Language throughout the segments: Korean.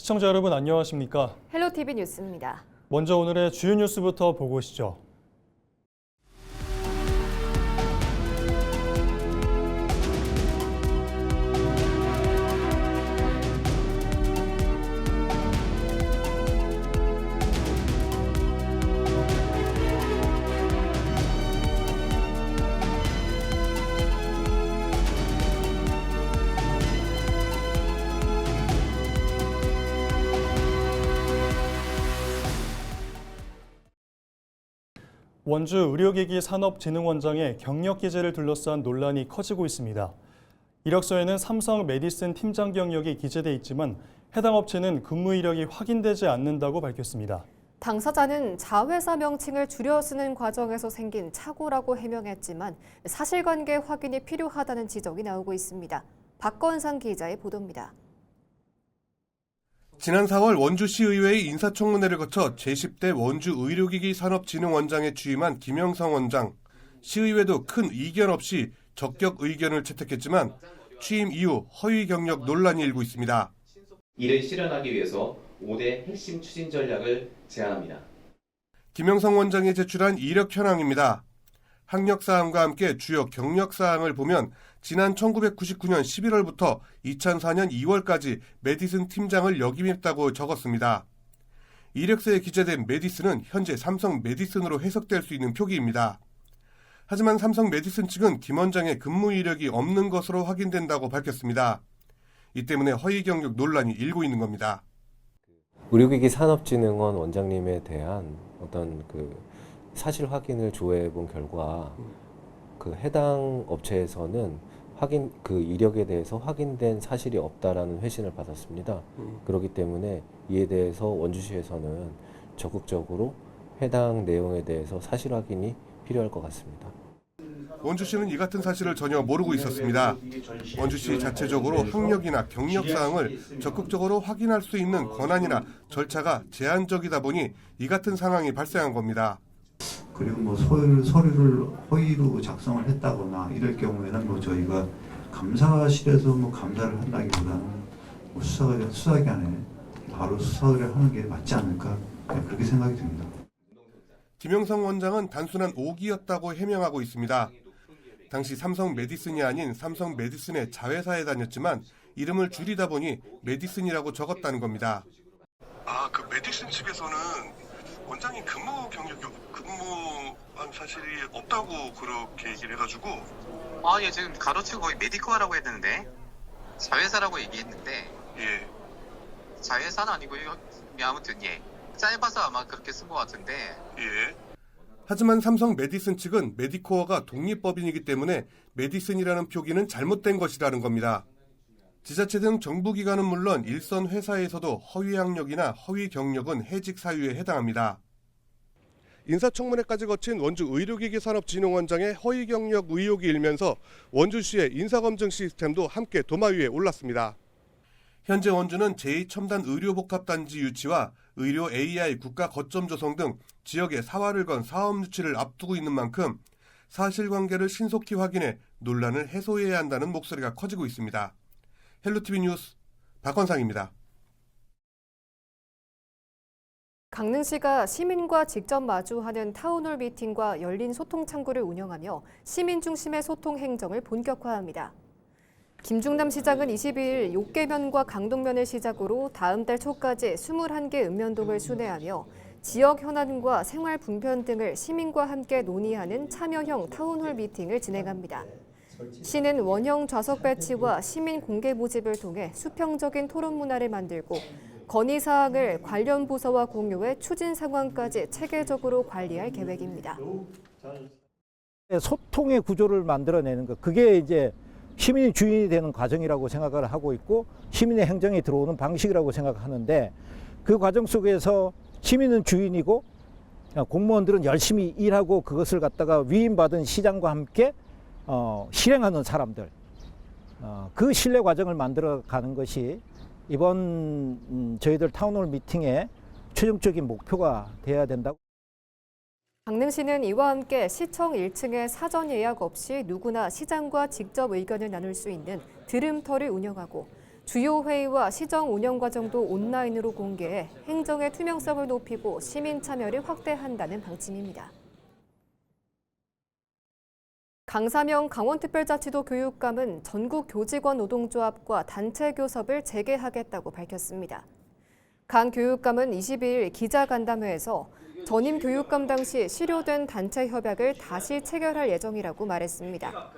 시청자 여러분 안녕하십니까? 헬로티비 뉴스입니다. 먼저 오늘의 주요 뉴스부터 보고 오시죠. 원주 의료기기 산업진흥원장의 경력 기재를 둘러싼 논란이 커지고 있습니다. 이력서에는 삼성 메디슨 팀장 경력이 기재돼 있지만 해당 업체는 근무 이력이 확인되지 않는다고 밝혔습니다. 당사자는 자회사 명칭을 줄여 쓰는 과정에서 생긴 착오라고 해명했지만 사실관계 확인이 필요하다는 지적이 나오고 있습니다. 박건상 기자의 보도입니다. 지난 4월 원주시의회의 인사청문회를 거쳐 제10대 원주의료기기 산업진흥원장에 취임한 김영성 원장. 시의회도 큰 이견 없이 적격 의견을 채택했지만 취임 이후 허위 경력 논란이 일고 있습니다. 이를 실현하기 위해서 5대 핵심 추진 전략을 제안합니다. 김영성 원장이 제출한 이력 현황입니다. 학력사항과 함께 주요 경력사항을 보면 지난 1999년 11월부터 2004년 2월까지 메디슨 팀장을 역임했다고 적었습니다. 이력서에 기재된 메디슨은 현재 삼성 메디슨으로 해석될 수 있는 표기입니다. 하지만 삼성 메디슨 측은 김 원장의 근무 이력이 없는 것으로 확인된다고 밝혔습니다. 이 때문에 허위 경력 논란이 일고 있는 겁니다. 의료기기 산업진흥원 원장님에 대한 어떤 사실 확인을 조회해 본 결과 해당 업체에서는 이력에 대해서 확인된 사실이 없다라는 회신을 받았습니다. 그렇기 때문에 이에 대해서 원주시에서는 적극적으로 해당 내용에 대해서 사실 확인이 필요할 것 같습니다. 원주시는 이 같은 사실을 전혀 모르고 있었습니다. 원주시 자체적으로 학력이나 경력 사항을 적극적으로 확인할 수 있는 권한이나 절차가 제한적이다 보니 이 같은 상황이 발생한 겁니다. 그리고 서류를 허위로 작성을 했다거나 이럴 경우에는 저희가 감사실에서 감사를 한다기보다는 수사기관에 바로 수사를 하는 게 맞지 않을까 그렇게 생각이 듭니다. 김영성 원장은 단순한 오기였다고 해명하고 있습니다. 당시 삼성 메디슨이 아닌 삼성 메디슨의 자회사에 다녔지만 이름을 줄이다 보니 메디슨이라고 적었다는 겁니다. 그 메디슨 측에서는 원장이 근무한 사실이 없다고 그렇게 얘기를 해가지고. 예, 지금 가로치고 거의 메디코어라고 했는데 자회사라고 얘기했는데. 예. 자회사는 아니고요. 아무튼 짧아서 아마 그렇게 쓴 것 같은데. 예. 하지만 삼성 메디슨 측은 메디코어가 독립법인이기 때문에 메디슨이라는 표기는 잘못된 것이라는 겁니다. 지자체 등 정부기관은 물론 일선 회사에서도 허위 학력이나 허위 경력은 해직 사유에 해당합니다. 인사청문회까지 거친 원주 의료기기 산업진흥원장의 허위 경력 의혹이 일면서 원주시의 인사검증 시스템도 함께 도마 위에 올랐습니다. 현재 원주는 제2첨단 의료복합단지 유치와 의료 AI 국가 거점 조성 등 지역에 사활을 건 사업 유치를 앞두고 있는 만큼 사실관계를 신속히 확인해 논란을 해소해야 한다는 목소리가 커지고 있습니다. 헬로티비 뉴스 박건상입니다. 강릉시가 시민과 직접 마주하는 타운홀 미팅과 열린 소통 창구를 운영하며 시민 중심의 소통 행정을 본격화합니다. 김중남 시장은 22일 욕계면과 강동면을 시작으로 다음 달 초까지 21개 읍면동을 순회하며 지역 현안과 생활 분변 등을 시민과 함께 논의하는 참여형 타운홀 미팅을 진행합니다. 시는 원형 좌석 배치와 시민 공개 모집을 통해 수평적인 토론 문화를 만들고 건의사항을 관련 부서와 공유해 추진 상황까지 체계적으로 관리할 계획입니다. 소통의 구조를 만들어내는 것, 그게 이제 시민이 주인이 되는 과정이라고 생각을 하고 있고 시민의 행정에 들어오는 방식이라고 생각하는데 그 과정 속에서 시민은 주인이고 공무원들은 열심히 일하고 그것을 갖다가 위임받은 시장과 함께 실행하는 사람들, 그 신뢰 과정을 만들어가는 것이 이번 저희들 타운홀 미팅의 최종적인 목표가 돼야 된다고. 강릉시는 이와 함께 시청 1층에 사전 예약 없이 누구나 시장과 직접 의견을 나눌 수 있는 드림터를 운영하고 주요 회의와 시정 운영 과정도 온라인으로 공개해 행정의 투명성을 높이고 시민 참여를 확대한다는 방침입니다. 강사명 강원특별자치도 교육감은 전국 교직원 노동조합과 단체 교섭을 재개하겠다고 밝혔습니다. 강 교육감은 22일 기자간담회에서 전임 교육감 당시 실효된 단체 협약을 다시 체결할 예정이라고 말했습니다.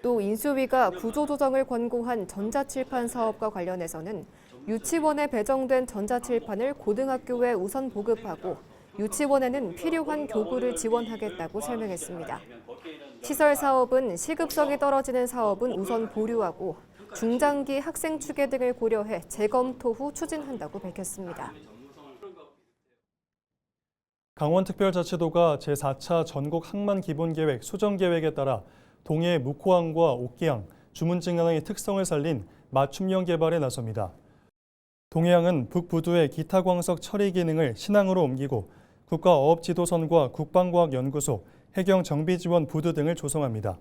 또 인수위가 구조조정을 권고한 전자칠판 사업과 관련해서는 유치원에 배정된 전자칠판을 고등학교에 우선 보급하고 유치원에는 필요한 교구를 지원하겠다고 설명했습니다. 시설 사업은 시급성이 떨어지는 사업은 우선 보류하고 중장기 학생 추계 등을 고려해 재검토 후 추진한다고 밝혔습니다. 강원특별자치도가 제4차 전국 항만기본계획 수정계획에 따라 동해 묵호항과 옥기항, 주문진강의 특성을 살린 맞춤형 개발에 나섭니다. 동해항은 북부두의 기타광석 처리 기능을 신항으로 옮기고 국가어업지도선과 국방과학연구소, 해경정비지원 부두 등을 조성합니다.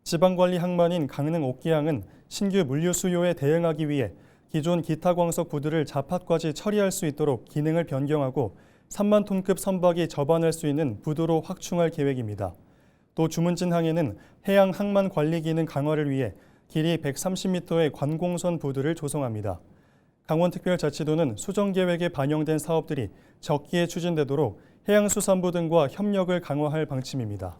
지방관리 항만인 강릉 옥기항은 신규 물류 수요에 대응하기 위해 기존 기타광석 부두를 자팟까지 처리할 수 있도록 기능을 변경하고 3만 톤급 선박이 접안할 수 있는 부두로 확충할 계획입니다. 또 주문진항에는 해양 항만 관리 기능 강화를 위해 길이 130m의 관공선 부두를 조성합니다. 강원특별자치도는 수정계획에 반영된 사업들이 적기에 추진되도록 해양수산부 등과 협력을 강화할 방침입니다.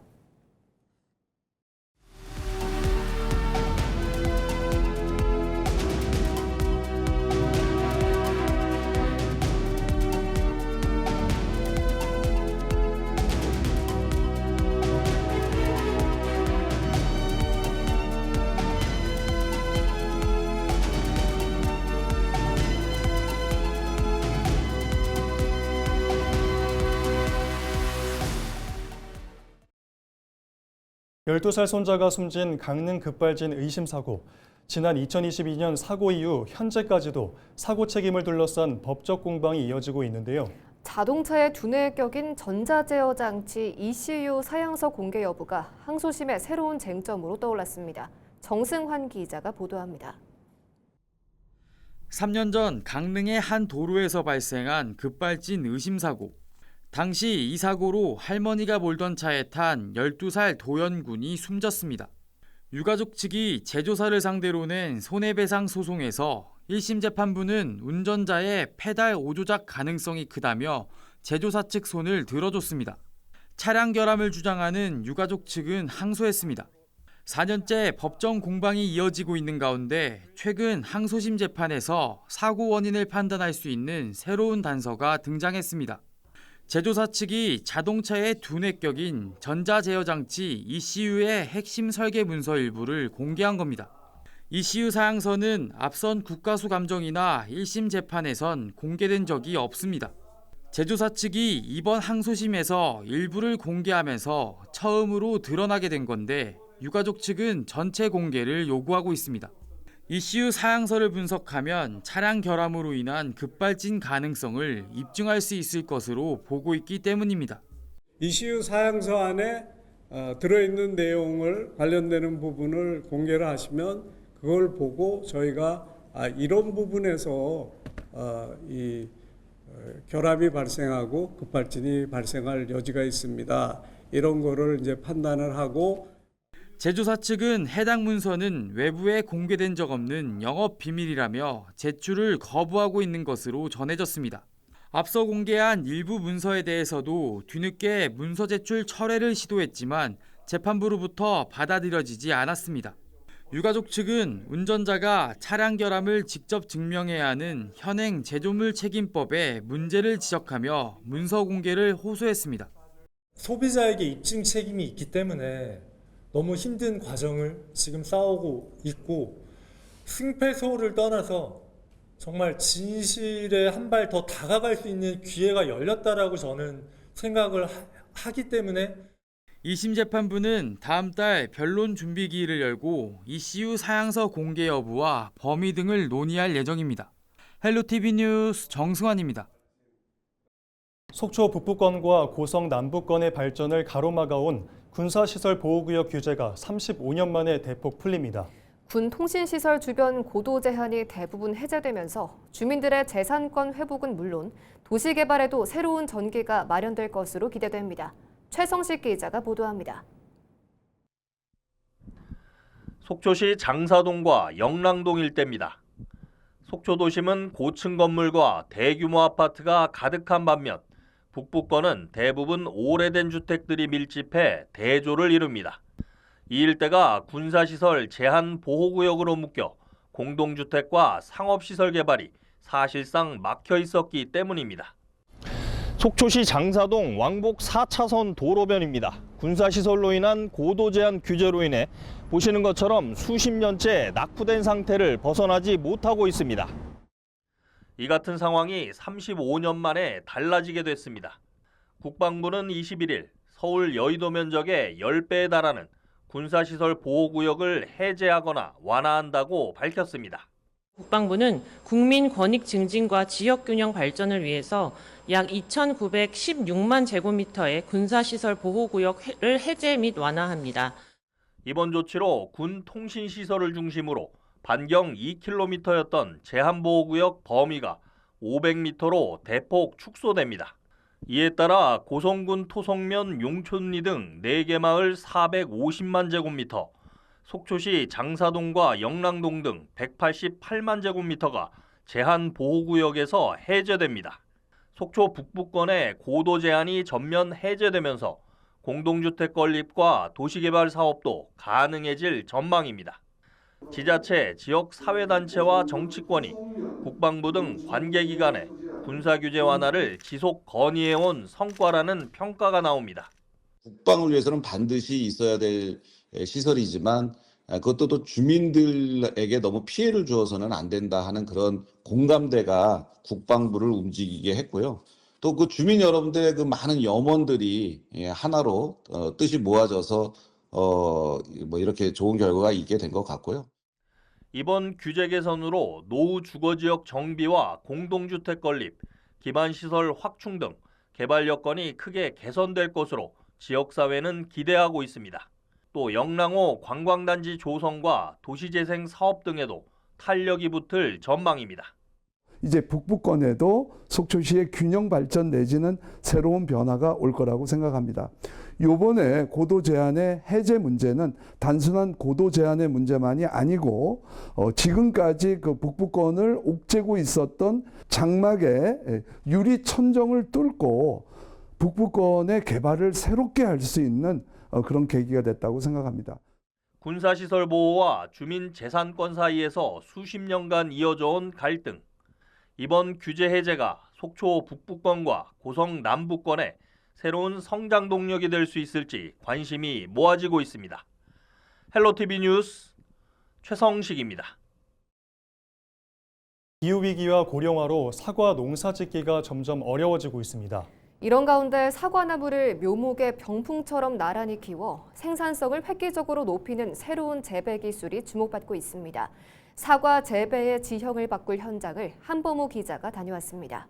열두 살 손자가 숨진 강릉 급발진 의심사고. 지난 2022년 사고 이후 현재까지도 사고 책임을 둘러싼 법적 공방이 이어지고 있는데요. 자동차의 두뇌에 껴긴 전자제어 장치 ECU 사양서 공개 여부가 항소심의 새로운 쟁점으로 떠올랐습니다. 정승환 기자가 보도합니다. 3년 전 강릉의 한 도로에서 발생한 급발진 의심사고. 당시 이 사고로 할머니가 몰던 차에 탄 12살 도연군이 숨졌습니다. 유가족 측이 제조사를 상대로 낸 손해배상 소송에서 1심 재판부는 운전자의 페달 오조작 가능성이 크다며 제조사 측 손을 들어줬습니다. 차량 결함을 주장하는 유가족 측은 항소했습니다. 4년째 법정 공방이 이어지고 있는 가운데 최근 항소심 재판에서 사고 원인을 판단할 수 있는 새로운 단서가 등장했습니다. 제조사 측이 자동차에 두뇌 껴긴 전자제어 장치 ECU의 핵심 설계 문서 일부를 공개한 겁니다. ECU 사양서는 앞선 국가수감정이나 1심 재판에선 공개된 적이 없습니다. 제조사 측이 이번 항소심에서 일부를 공개하면서 처음으로 드러나게 된 건데 유가족 측은 전체 공개를 요구하고 있습니다. ECU 사양서를 분석하면 차량 결함으로 인한 급발진 가능성을 입증할 수 있을 것으로 보고 있기 때문입니다. ECU 사양서 안에 들어있는 내용을 관련되는 부분을 공개를 하시면 그걸 보고 저희가 이런 부분에서 이 결함이 발생하고 급발진이 발생할 여지가 있습니다. 이런 거를 이제 판단을 하고. 제조사 측은 해당 문서는 외부에 공개된 적 없는 영업 비밀이라며 제출을 거부하고 있는 것으로 전해졌습니다. 앞서 공개한 일부 문서에 대해서도 뒤늦게 문서 제출 철회를 시도했지만 재판부로부터 받아들여지지 않았습니다. 유가족 측은 운전자가 차량 결함을 직접 증명해야 하는 현행 제조물 책임법에 문제를 지적하며 문서 공개를 호소했습니다. 소비자에게 입증 책임이 있기 때문에 너무 힘든 과정을 지금 싸우고 있고 승패소를 떠나서 정말 진실에 한 발 더 다가갈 수 있는 기회가 열렸다라고 저는 생각을 하기 때문에 2심 재판부는 다음 달 변론 준비기일을 열고 ECU 사양서 공개 여부와 범위 등을 논의할 예정입니다. 헬로티비 뉴스 정승환입니다. 속초 북부권과 고성 남부권의 발전을 가로막아온 군사시설 보호구역 규제가 35년 만에 대폭 풀립니다. 군 통신시설 주변 고도 제한이 대부분 해제되면서 주민들의 재산권 회복은 물론 도시 개발에도 새로운 전기가 마련될 것으로 기대됩니다. 최성식 기자가 보도합니다. 속초시 장사동과 영랑동 일대입니다. 속초 도심은 고층 건물과 대규모 아파트가 가득한 반면 북부권은 대부분 오래된 주택들이 밀집해 대조를 이룹니다. 이 일대가 군사시설 제한 보호구역으로 묶여 공동주택과 상업시설 개발이 사실상 막혀 있었기 때문입니다. 속초시 장사동 왕복 4차선 도로변입니다. 군사시설로 인한 고도 제한 규제로 인해 보시는 것처럼 수십 년째 낙후된 상태를 벗어나지 못하고 있습니다. 이 같은 상황이 35년 만에 달라지게 됐습니다. 국방부는 21일 서울 여의도 면적의 10배에 달하는 군사시설 보호구역을 해제하거나 완화한다고 밝혔습니다. 국방부는 국민 권익 증진과 지역균형 발전을 위해서 약 2,916만 제곱미터의 군사시설 보호구역을 해제 및 완화합니다. 이번 조치로 군 통신시설을 중심으로 반경 2km였던 제한보호구역 범위가 500m로 대폭 축소됩니다. 이에 따라 고성군 토성면 용촌리 등 4개 마을 450만 제곱미터, 속초시 장사동과 영랑동 등 188만 제곱미터가 제한보호구역에서 해제됩니다. 속초 북부권의 고도 제한이 전면 해제되면서 공동주택 건립과 도시개발 사업도 가능해질 전망입니다. 지자체, 지역사회단체와 정치권이 국방부 등 관계기관에 군사규제 완화를 지속 건의해온 성과라는 평가가 나옵니다. 국방을 위해서는 반드시 있어야 될 시설이지만 그것도 또 주민들에게 너무 피해를 주어서는 안 된다 하는 그런 공감대가 국방부를 움직이게 했고요. 또 그 주민 여러분들의 그 많은 염원들이 하나로 뜻이 모아져서 뭐 이렇게 좋은 결과가 있게 된 것 같고요. 이번 규제 개선으로 노후 주거지역 정비와 공동주택 건립, 기반시설 확충 등 개발 여건이 크게 개선될 것으로 지역사회는 기대하고 있습니다. 또 영랑호 관광단지 조성과 도시재생 사업 등에도 탄력이 붙을 전망입니다. 이제 북부권에도 속초시의 균형 발전 내지는 새로운 변화가 올 거라고 생각합니다. 요번에 고도 제한의 해제 문제는 단순한 고도 제한의 문제만이 아니고 지금까지 그 북부권을 옥죄고 있었던 장막의 유리 천정을 뚫고 북부권의 개발을 새롭게 할 수 있는 그런 계기가 됐다고 생각합니다. 군사시설 보호와 주민 재산권 사이에서 수십 년간 이어져 온 갈등. 이번 규제 해제가 속초 북부권과 고성 남부권에 새로운 성장 동력이 될 수 있을지 관심이 모아지고 있습니다. 헬로티비 뉴스 최성식입니다. 기후위기와 고령화로 사과 농사 짓기가 점점 어려워지고 있습니다. 이런 가운데 사과나무를 묘목의 병풍처럼 나란히 키워 생산성을 획기적으로 높이는 새로운 재배 기술이 주목받고 있습니다. 사과 재배의 지형을 바꿀 현장을 한범호 기자가 다녀왔습니다.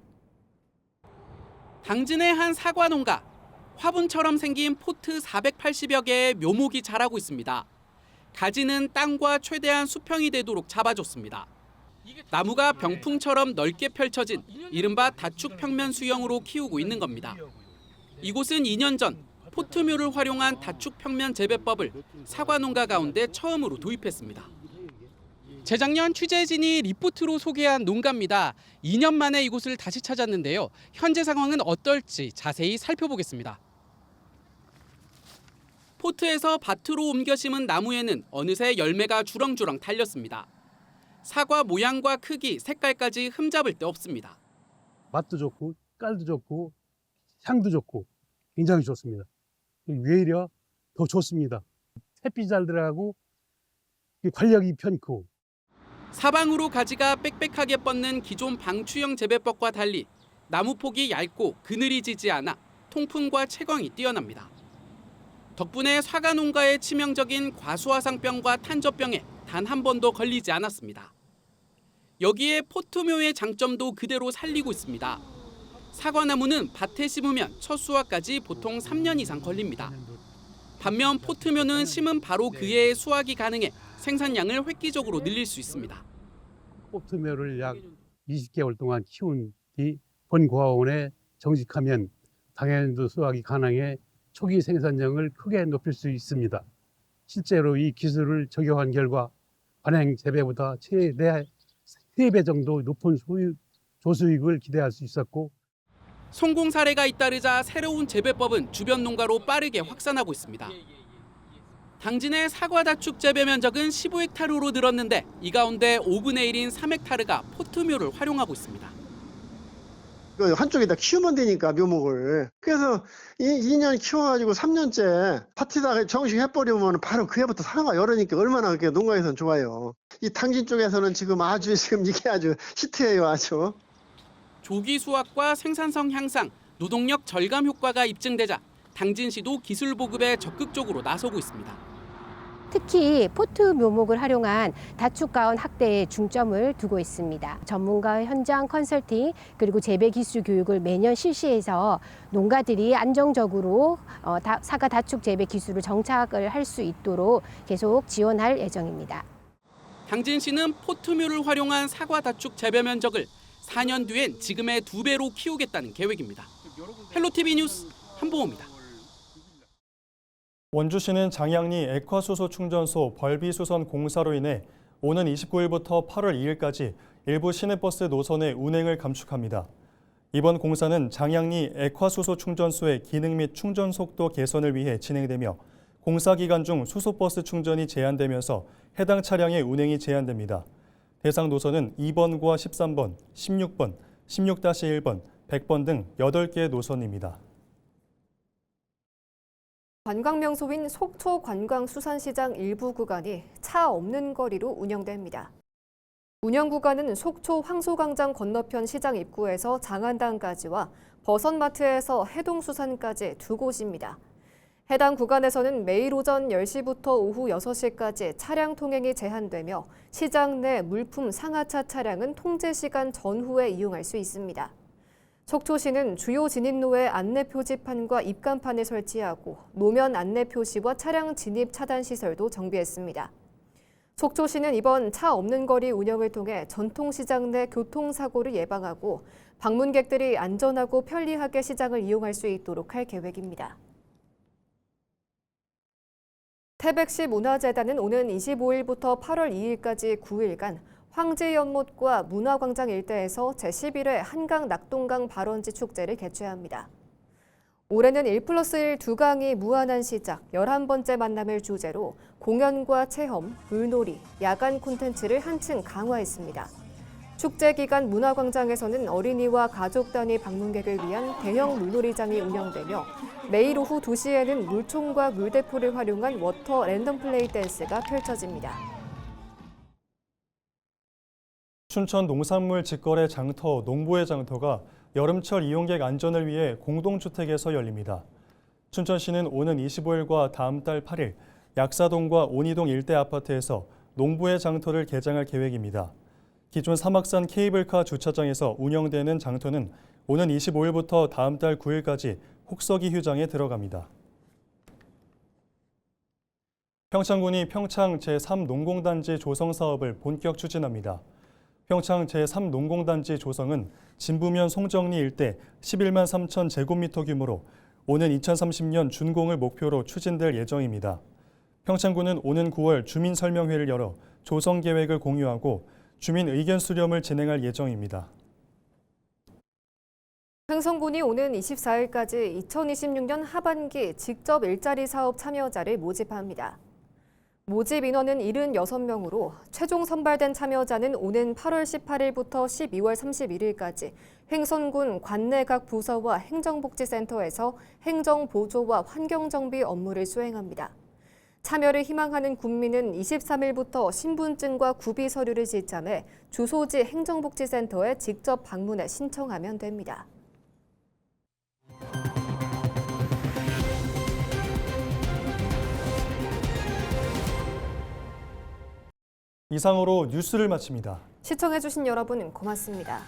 당진의 한 사과 농가. 화분처럼 생긴 포트 480여 개의 묘목이 자라고 있습니다. 가지는 땅과 최대한 수평이 되도록 잡아줬습니다. 나무가 병풍처럼 넓게 펼쳐진 이른바 다축 평면 수형으로 키우고 있는 겁니다. 이곳은 2년 전 포트묘를 활용한 다축 평면 재배법을 사과 농가 가운데 처음으로 도입했습니다. 재작년 취재진이 리포트로 소개한 농가입니다. 2년 만에 이곳을 다시 찾았는데요. 현재 상황은 어떨지 자세히 살펴보겠습니다. 포트에서 밭으로 옮겨 심은 나무에는 어느새 열매가 주렁주렁 달렸습니다. 사과 모양과 크기, 색깔까지 흠잡을 데 없습니다. 맛도 좋고 깔도 좋고 향도 좋고 굉장히 좋습니다. 외려 더 좋습니다. 햇빛이 잘 들어가고 관리하기 편하고. 사방으로 가지가 빽빽하게 뻗는 기존 방추형 재배법과 달리 나무 폭이 얇고 그늘이 지지 않아 통풍과 채광이 뛰어납니다. 덕분에 사과 농가의 치명적인 과수화상병과 탄저병에 단 한 번도 걸리지 않았습니다. 여기에 포트묘의 장점도 그대로 살리고 있습니다. 사과나무는 밭에 심으면 첫 수확까지 보통 3년 이상 걸립니다. 반면 포트묘는 심은 바로 그 해에 수확이 가능해 생산량을 획기적으로 늘릴 수 있습니다. 포트묘를 약 20개월 동안 키운 뒤 본고아원에 정식하면 당연도 수확이 가능해 초기 생산량을 크게 높일 수 있습니다. 실제로 이 기술을 적용한 결과 관행 재배보다 최대 3배 정도 높은 조수익을 기대할 수 있었고, 성공 사례가 잇따르자 새로운 재배법은 주변 농가로 빠르게 확산하고 있습니다. 당진의 사과 다축 재배 면적은 15헥타르로 늘었는데 이 가운데 5분의 1인 3헥타르가 포트묘를 활용하고 있습니다. 한쪽에다 키우면 되니까 묘목을. 그래서 2년 키워가지고 3년째 밭에다가 정식 해버리면 바로 그 해부터 사과가 열으니까 얼마나 그렇게 농가에서는 좋아요. 이 당진 쪽에서는 지금 이게 아주 히트예요, 아주. 조기 수확과 생산성 향상, 노동력 절감 효과가 입증되자 당진시도 기술 보급에 적극적으로 나서고 있습니다. 특히 포트 묘목을 활용한 다축가원 확대에 중점을 두고 있습니다. 전문가 현장 컨설팅 그리고 재배 기술 교육을 매년 실시해서 농가들이 안정적으로 사과 다축 재배 기술을 정착을 할 수 있도록 계속 지원할 예정입니다. 당진시는 포트묘를 활용한 사과 다축 재배 면적을 4년 뒤엔 지금의 2배로 키우겠다는 계획입니다. 헬로티비 뉴스 한보호입니다. 원주시는 장양리 액화수소 충전소 벌비수선 공사로 인해 오는 29일부터 8월 2일까지 일부 시내버스 노선의 운행을 감축합니다. 이번 공사는 장양리 액화수소 충전소의 기능 및 충전 속도 개선을 위해 진행되며 공사 기간 중 수소버스 충전이 제한되면서 해당 차량의 운행이 제한됩니다. 대상 노선은 2번과 13번, 16번, 16-1번, 100번 등 8개의 노선입니다. 관광명소인 속초 관광수산시장 일부 구간이 차 없는 거리로 운영됩니다. 운영 구간은 속초 황소광장 건너편 시장 입구에서 장안당까지와 버섯마트에서 해동수산까지 2곳입니다. 해당 구간에서는 매일 오전 10시부터 오후 6시까지 차량 통행이 제한되며 시장 내 물품 상하차 차량은 통제 시간 전후에 이용할 수 있습니다. 속초시는 주요 진입로에 안내 표지판과 입간판을 설치하고 노면 안내 표시와 차량 진입 차단 시설도 정비했습니다. 속초시는 이번 차 없는 거리 운영을 통해 전통시장 내 교통사고를 예방하고 방문객들이 안전하고 편리하게 시장을 이용할 수 있도록 할 계획입니다. 태백시 문화재단은 오는 25일부터 8월 2일까지 9일간 황제연못과 문화광장 일대에서 제11회 한강 낙동강 발원지 축제를 개최합니다. 올해는 1+1 두 강이 무한한 시작 11번째 만남을 주제로 공연과 체험, 물놀이, 야간 콘텐츠를 한층 강화했습니다. 축제 기간 문화광장에서는 어린이와 가족 단위 방문객을 위한 대형 물놀이장이 운영되며 매일 오후 2시에는 물총과 물대포를 활용한 워터 랜덤 플레이 댄스가 펼쳐집니다. 춘천 농산물 직거래 장터 농부의 장터가 여름철 이용객 안전을 위해 공동주택에서 열립니다. 춘천시는 오는 25일과 다음 달 8일 약사동과 온이동 일대 아파트에서 농부의 장터를 개장할 계획입니다. 기존 사막산 케이블카 주차장에서 운영되는 장터는 오는 25일부터 다음 달 9일까지 혹서기 휴장에 들어갑니다. 평창군이 평창 제3농공단지 조성 사업을 본격 추진합니다. 평창 제3농공단지 조성은 진부면 송정리 일대 11만 3천 제곱미터 규모로 오는 2030년 준공을 목표로 추진될 예정입니다. 평창군은 오는 9월 주민설명회를 열어 조성 계획을 공유하고 주민 의견 수렴을 진행할 예정입니다. 흥성군이 오는 24일까지 2026년 하반기 직접 일자리 사업 참여자를 모집합니다. 모집 인원은 76명으로 최종 선발된 참여자는 오는 8월 18일부터 12월 31일까지 횡성군 관내 각 부서와 행정복지센터에서 행정보조와 환경정비 업무를 수행합니다. 참여를 희망하는 군민은 23일부터 신분증과 구비 서류를 지참해 주소지 행정복지센터에 직접 방문해 신청하면 됩니다. 이상으로 뉴스를 마칩니다. 시청해주신 여러분 고맙습니다.